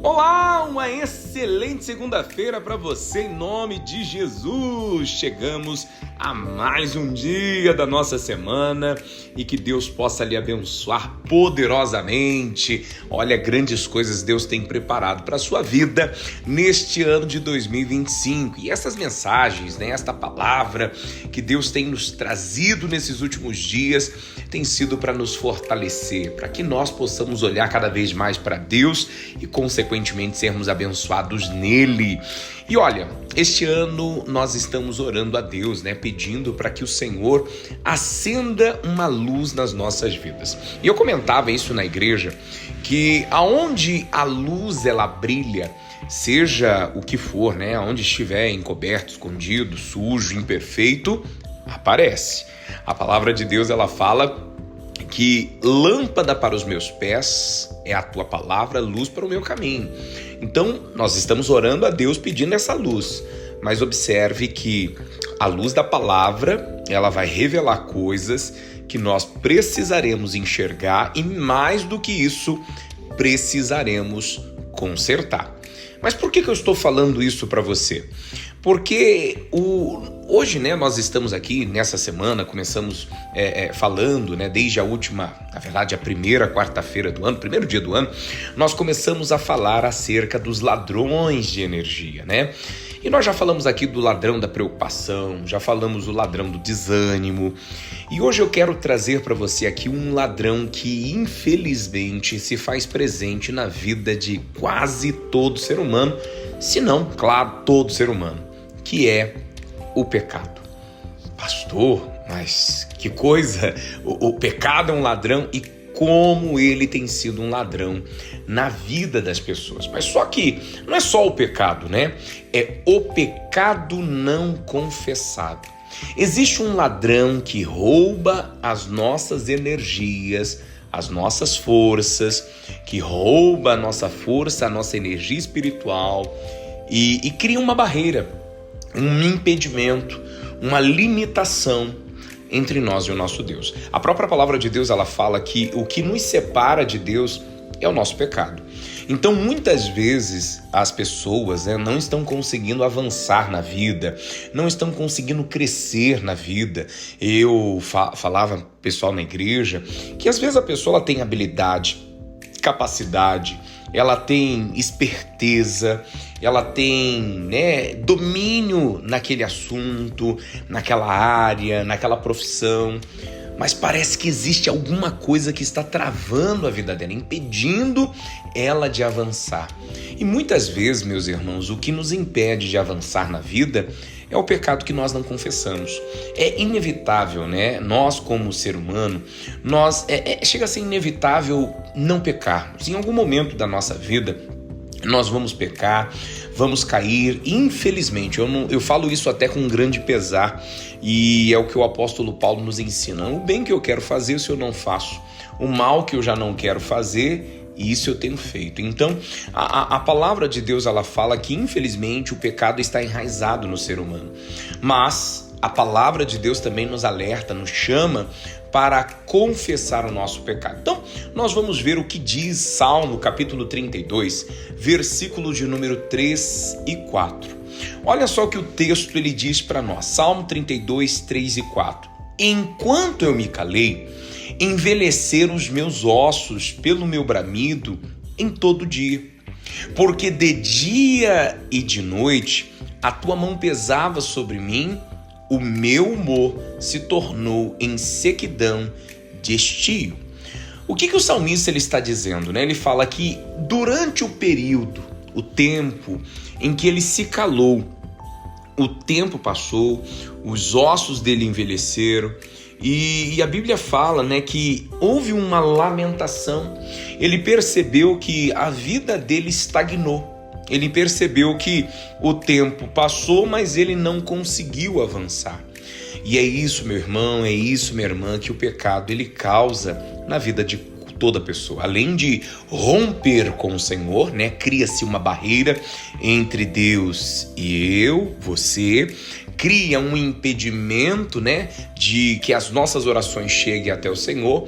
Olá, uma excelente segunda-feira para você em nome de Jesus. Chegamos a mais um dia da nossa semana e que Deus possa lhe abençoar poderosamente. Olha, grandes coisas Deus tem preparado para a sua vida neste ano de 2025. E essas mensagens, esta palavra que Deus tem nos trazido nesses últimos dias tem sido para nos fortalecer, para que nós possamos olhar cada vez mais para Deus e, consequentemente, sermos abençoados nele. E olha, este ano nós estamos orando a Deus, pedindo para que o Senhor acenda uma luz nas nossas vidas. E eu comentava isso na igreja, que aonde a luz ela brilha, seja o que for, aonde estiver encoberto, escondido, sujo, imperfeito, aparece. A palavra de Deus ela fala que lâmpada para os meus pés é a tua palavra, luz para o meu caminho. Então, nós estamos orando a Deus pedindo essa luz, mas observe que a luz da palavra, ela vai revelar coisas que nós precisaremos enxergar e, mais do que isso, precisaremos consertar. Mas por que eu estou falando isso para você? Porque hoje, nós estamos aqui nessa semana, começamos falando, desde a primeira quarta-feira do ano, primeiro dia do ano, nós começamos a falar acerca dos ladrões de energia, E nós já falamos aqui do ladrão da preocupação, já falamos do ladrão do desânimo, e hoje eu quero trazer para você aqui um ladrão que infelizmente se faz presente na vida de quase todo ser humano, se não, claro, todo ser humano, que é o pecado. Pastor, mas que coisa, o pecado é um ladrão e como ele tem sido um ladrão na vida das pessoas. Mas só que não é só o pecado, É o pecado não confessado. Existe um ladrão que rouba as nossas energias, as nossas forças, que rouba a nossa força, a nossa energia espiritual e cria uma barreira, um impedimento, uma limitação entre nós e o nosso Deus. A própria palavra de Deus ela fala que o que nos separa de Deus é o nosso pecado. Então, muitas vezes, as pessoas não estão conseguindo avançar na vida, não estão conseguindo crescer na vida. Eu falava, pessoal, na igreja, que às vezes a pessoa ela tem habilidade, capacidade, ela tem esperteza, ela tem domínio naquele assunto, naquela área, naquela profissão, mas parece que existe alguma coisa que está travando a vida dela, impedindo ela de avançar. E muitas vezes, meus irmãos, o que nos impede de avançar na vida é o pecado que nós não confessamos. É inevitável, Nós, como ser humano, chega a ser inevitável não pecarmos. Em algum momento da nossa vida, nós vamos pecar, vamos cair, infelizmente. Eu falo isso até com um grande pesar, e é o que o apóstolo Paulo nos ensina. O bem que eu quero fazer, isso eu não faço. O mal que eu já não quero fazer, isso eu tenho feito. Então, a palavra de Deus ela fala que, infelizmente, o pecado está enraizado no ser humano. Mas a palavra de Deus também nos alerta, nos chama para confessar o nosso pecado. Então, nós vamos ver o que diz Salmo, capítulo 32, versículo de número 3 e 4. Olha só o que o texto ele diz para nós. Salmo 32, 3 e 4. Enquanto eu me calei, envelheceram os meus ossos pelo meu bramido em todo dia. Porque de dia e de noite a tua mão pesava sobre mim, o meu humor se tornou em sequidão de estio. O que o salmista ele está dizendo? Ele fala que durante o período, o tempo em que ele se calou, o tempo passou, os ossos dele envelheceram, e a Bíblia fala que houve uma lamentação. Ele percebeu que a vida dele estagnou. Ele percebeu que o tempo passou, mas ele não conseguiu avançar. E é isso, meu irmão, é isso, minha irmã, que o pecado ele causa na vida de toda pessoa. Além de romper com o Senhor, cria-se uma barreira entre Deus e você, cria um impedimento, né, de que as nossas orações cheguem até o Senhor.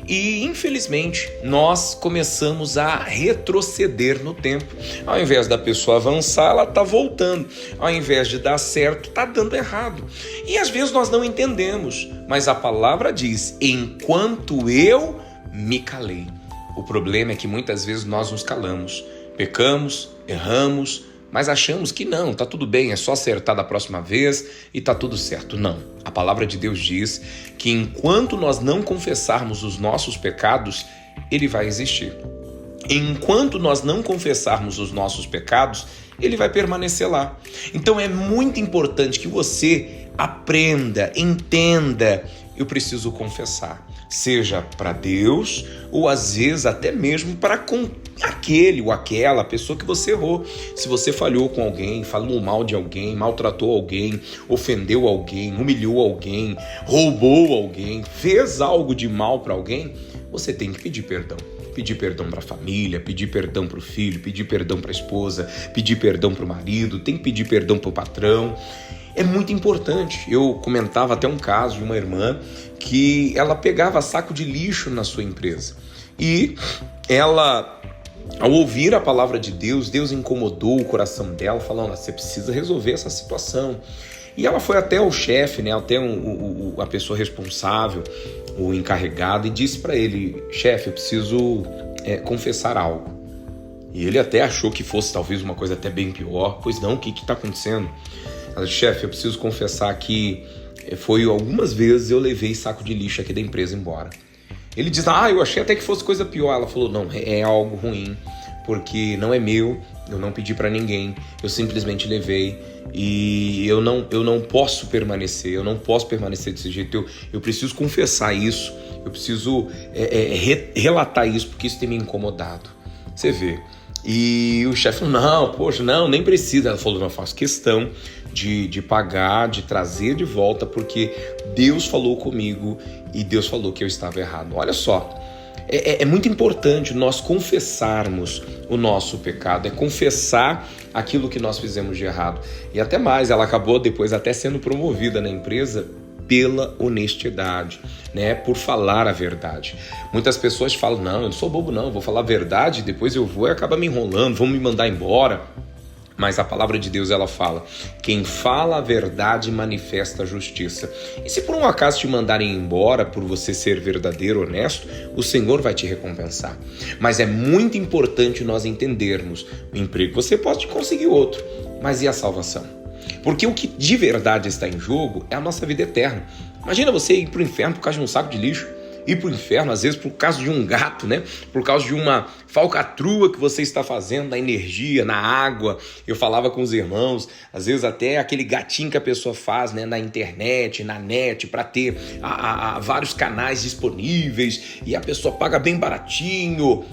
E, infelizmente, nós começamos a retroceder no tempo. Ao invés da pessoa avançar, ela está voltando. Ao invés de dar certo, está dando errado. E às vezes nós não entendemos, mas a palavra diz: enquanto eu me calei. O problema é que muitas vezes nós nos calamos, pecamos, erramos, mas achamos que não, tá tudo bem, é só acertar da próxima vez e tá tudo certo. Não, a palavra de Deus diz que enquanto nós não confessarmos os nossos pecados, ele vai existir. Enquanto nós não confessarmos os nossos pecados, ele vai permanecer lá. Então é muito importante que você aprenda, entenda, eu preciso confessar. Seja para Deus ou às vezes até mesmo para com aquele ou aquela pessoa que você errou. Se você falhou com alguém, falou mal de alguém, maltratou alguém, ofendeu alguém, humilhou alguém, roubou alguém, fez algo de mal para alguém, você tem que pedir perdão. Pedir perdão para a família, pedir perdão para o filho, pedir perdão para a esposa, pedir perdão para o marido, tem que pedir perdão para o patrão. É muito importante. Eu comentava até um caso de uma irmã que ela pegava saco de lixo na sua empresa. E ela, ao ouvir a palavra de Deus, Deus incomodou o coração dela, falando: você precisa resolver essa situação. E ela foi até o chefe, né, até a pessoa responsável, o encarregado, e disse para ele: chefe, eu preciso confessar algo. E ele até achou que fosse talvez uma coisa até bem pior. Pois não, o que está acontecendo? Ela disse: chefe, eu preciso confessar que foi algumas vezes eu levei saco de lixo aqui da empresa embora. Ele diz: eu achei até que fosse coisa pior. Ela falou: não, é algo ruim, porque não é meu, eu não pedi para ninguém, eu simplesmente levei e eu não posso permanecer, eu não posso permanecer desse jeito, eu preciso confessar isso, eu preciso relatar isso, porque isso tem me incomodado. Você vê. E o chefe falou: não, nem precisa. Ela falou: não, eu faço questão de pagar, de trazer de volta, porque Deus falou comigo e Deus falou que eu estava errado. Olha só, é muito importante nós confessarmos o nosso pecado, é confessar aquilo que nós fizemos de errado. E até mais, ela acabou depois até sendo promovida na empresa pela honestidade, né? Por falar a verdade. Muitas pessoas falam: não, eu não sou bobo não, eu vou falar a verdade, depois eu vou e acaba me enrolando, vão me mandar embora. Mas a palavra de Deus, ela fala: quem fala a verdade manifesta a justiça. E se por um acaso te mandarem embora por você ser verdadeiro, honesto, o Senhor vai te recompensar. Mas é muito importante nós entendermos: o emprego você pode conseguir outro, mas e a salvação? Porque o que de verdade está em jogo é a nossa vida eterna. Imagina você ir para o inferno por causa de um saco de lixo, ir para o inferno às vezes por causa de um gato, né? Por causa de uma falcatrua que você está fazendo na energia, na água. Eu falava com os irmãos, às vezes até aquele gatinho que a pessoa faz, né, na internet, na net, para ter vários canais disponíveis e a pessoa paga bem baratinho.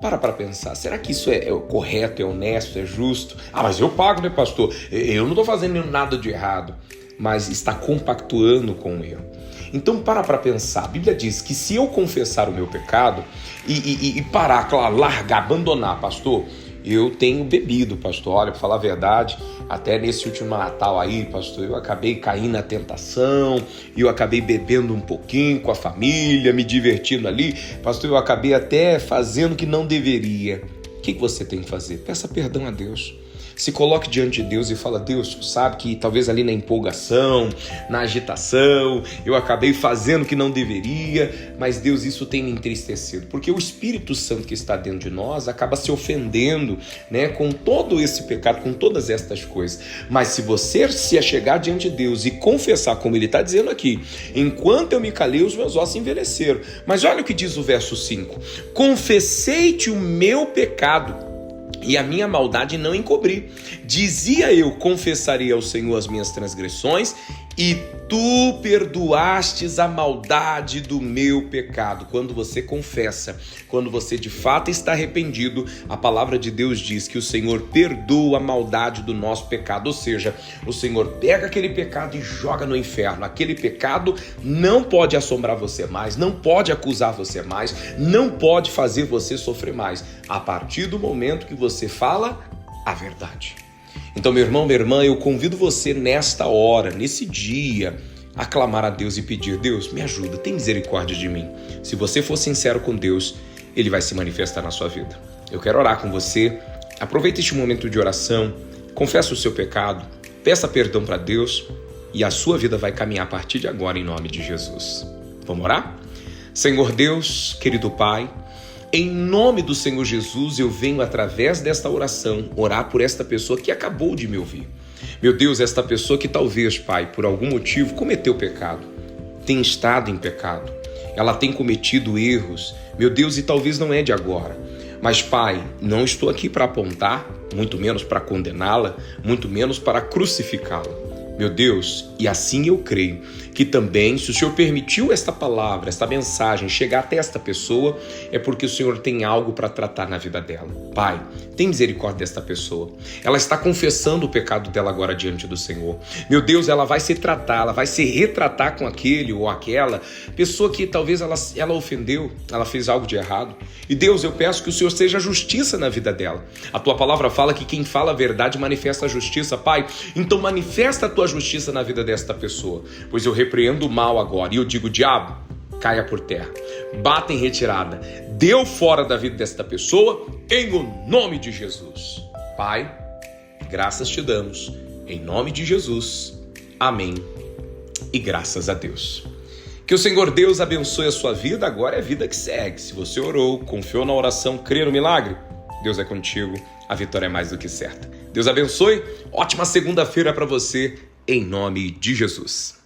Para pensar, será que isso é correto, é honesto, é justo? Mas eu pago, né, pastor? Eu não estou fazendo nada de errado, mas está compactuando com o erro. Então para pensar, a Bíblia diz que se eu confessar o meu pecado e parar, claro, largar, abandonar, pastor, eu tenho bebido, pastor, olha, para falar a verdade, até nesse último Natal aí, pastor, eu acabei caindo na tentação, eu acabei bebendo um pouquinho com a família, me divertindo ali, pastor, eu acabei até fazendo o que não deveria. O que você tem que fazer? Peça perdão a Deus. Se coloque diante de Deus e fala: Deus, tu sabe que talvez ali na empolgação, na agitação, eu acabei fazendo o que não deveria, mas Deus, isso tem me entristecido, porque o Espírito Santo que está dentro de nós acaba se ofendendo, né, com todo esse pecado, com todas estas coisas. Mas se você se achegar diante de Deus e confessar, como ele está dizendo aqui: enquanto eu me calei, os meus ossos envelheceram. Mas olha o que diz o verso 5: confessei-te o meu pecado e a minha maldade não encobri. Dizia eu: confessarei ao Senhor as minhas transgressões, e tu perdoastes a maldade do meu pecado. Quando você confessa, quando você de fato está arrependido, a palavra de Deus diz que o Senhor perdoa a maldade do nosso pecado. Ou seja, o Senhor pega aquele pecado e joga no inferno. Aquele pecado não pode assombrar você mais, não pode acusar você mais, não pode fazer você sofrer mais, a partir do momento que você fala a verdade. Então, meu irmão, minha irmã, eu convido você nesta hora, nesse dia, a clamar a Deus e pedir: Deus, me ajuda, tem misericórdia de mim. Se você for sincero com Deus, Ele vai se manifestar na sua vida. Eu quero orar com você. Aproveite este momento de oração, confessa o seu pecado, peça perdão para Deus e a sua vida vai caminhar a partir de agora em nome de Jesus. Vamos orar? Senhor Deus, querido Pai, em nome do Senhor Jesus, eu venho através desta oração orar por esta pessoa que acabou de me ouvir. Meu Deus, esta pessoa que talvez, Pai, por algum motivo cometeu pecado, tem estado em pecado, ela tem cometido erros, meu Deus, e talvez não é de agora. Mas, Pai, não estou aqui para apontar, muito menos para condená-la, muito menos para crucificá-la. Meu Deus, e assim eu creio que também, se o Senhor permitiu esta palavra, esta mensagem chegar até esta pessoa, é porque o Senhor tem algo para tratar na vida dela. Pai, tem misericórdia desta pessoa. Ela está confessando o pecado dela agora diante do Senhor. Meu Deus, ela vai se tratar, ela vai se retratar com aquele ou aquela pessoa que talvez ela ofendeu, ela fez algo de errado. E Deus, eu peço que o Senhor seja justiça na vida dela. A tua palavra fala que quem fala a verdade manifesta a justiça. Pai, então manifesta a tua justiça na vida desta pessoa, pois eu repreendo o mal agora e eu digo: diabo, caia por terra, bata em retirada, deu fora da vida desta pessoa, em o nome de Jesus. Pai, graças te damos, em nome de Jesus, amém e graças a Deus. Que o Senhor Deus abençoe a sua vida, agora é a vida que segue. Se você orou, confiou na oração, crê no milagre, Deus é contigo, a vitória é mais do que certa. Deus abençoe, ótima segunda-feira para você, em nome de Jesus.